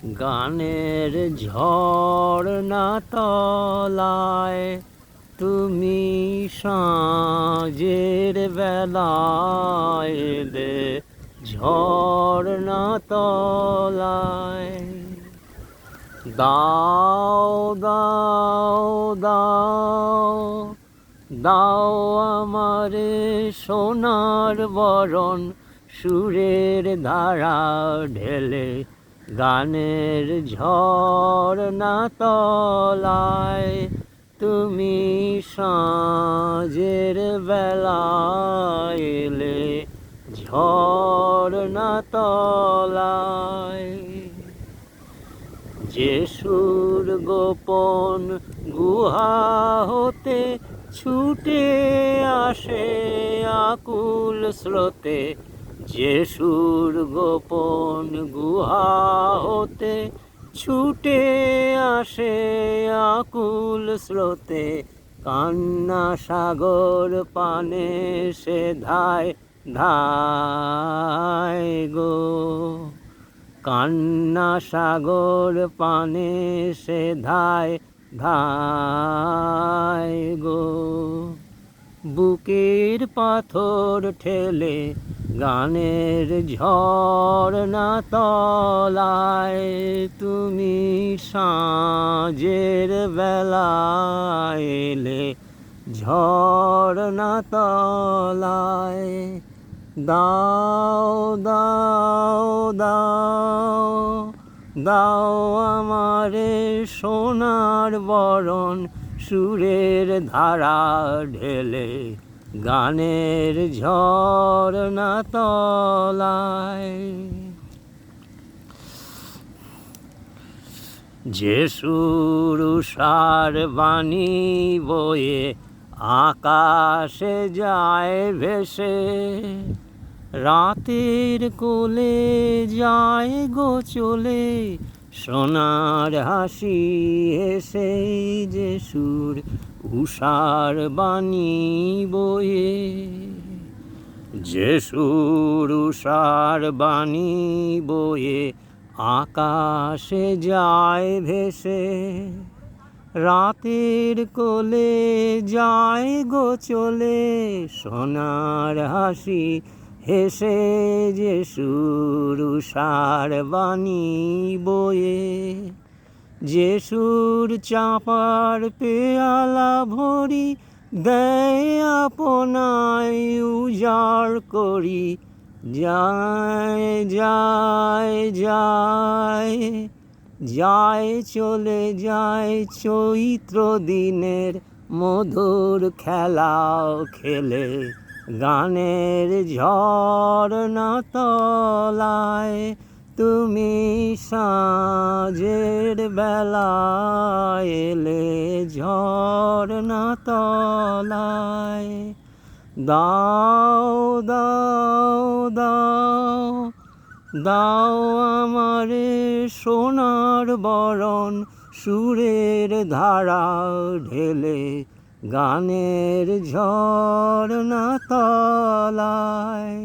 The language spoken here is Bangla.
গানের ঝর্ণা তলায় তুমি সাঁঝের বেলায় এলে ঝর্ণা তলায়। দাও দাও দাও দাও আমারে সোনার বরণ, সুরের ধারা ঢেলে গানের ঝর্ণা তলায় তুমি সাঁঝের বেলায় এলে ঝর্ণা তলায়। যে সুর গোপন গুহা হতে ছুটে আসে আকুল স্রোতে, যে সুর গোপন গুহা হতে ছুটে আসে আকুল স্রোতে, কান্না সাগর পানে সে ধায় ধায় গো। কান্না সাগর পানে সে ধায় ধায় গো। বুকের পাথর ঠেলে গানের ঝর্ণা তলায় তুমি সাঁঝের বেলায় এলে ঝর্ণা তলায়। দাও দাও দাও দাও আমারে সোনার বরণ, সুরের ধারা ঢেলে গানের ঝর্ণা তলায়। যে সুর উষার বাণী বয়ে আকাশে যায় ভেসে, রাতের কোলে যায় গো চলে সোনার হাসি হেসে। যে সুর উষার বাণী বয়ে, যে সুর উষার বাণী বয়ে আকাশে যায় ভেসে, রাতের কোলে যায় গো চলে সোনার হাসি হেসে। যে সুর উষার বাণী বয়ে, যে সুর চাঁপার পেয়ালা ভরি দেয় আপনায় উজাড় করি, যায় যায় যায় যায় চলে যায় চৈত্র দিনের মধুর খেলাও খেলে গানের ঝর্ণা তলায় তুমি সাঁঝের বেলায় এলে ঝর্ণা তলায়। দাও দাও দাও দাও আমারে সোনার বরণ, সুরের ধারা ঢেলে গানের ঝর্ণা তলায়।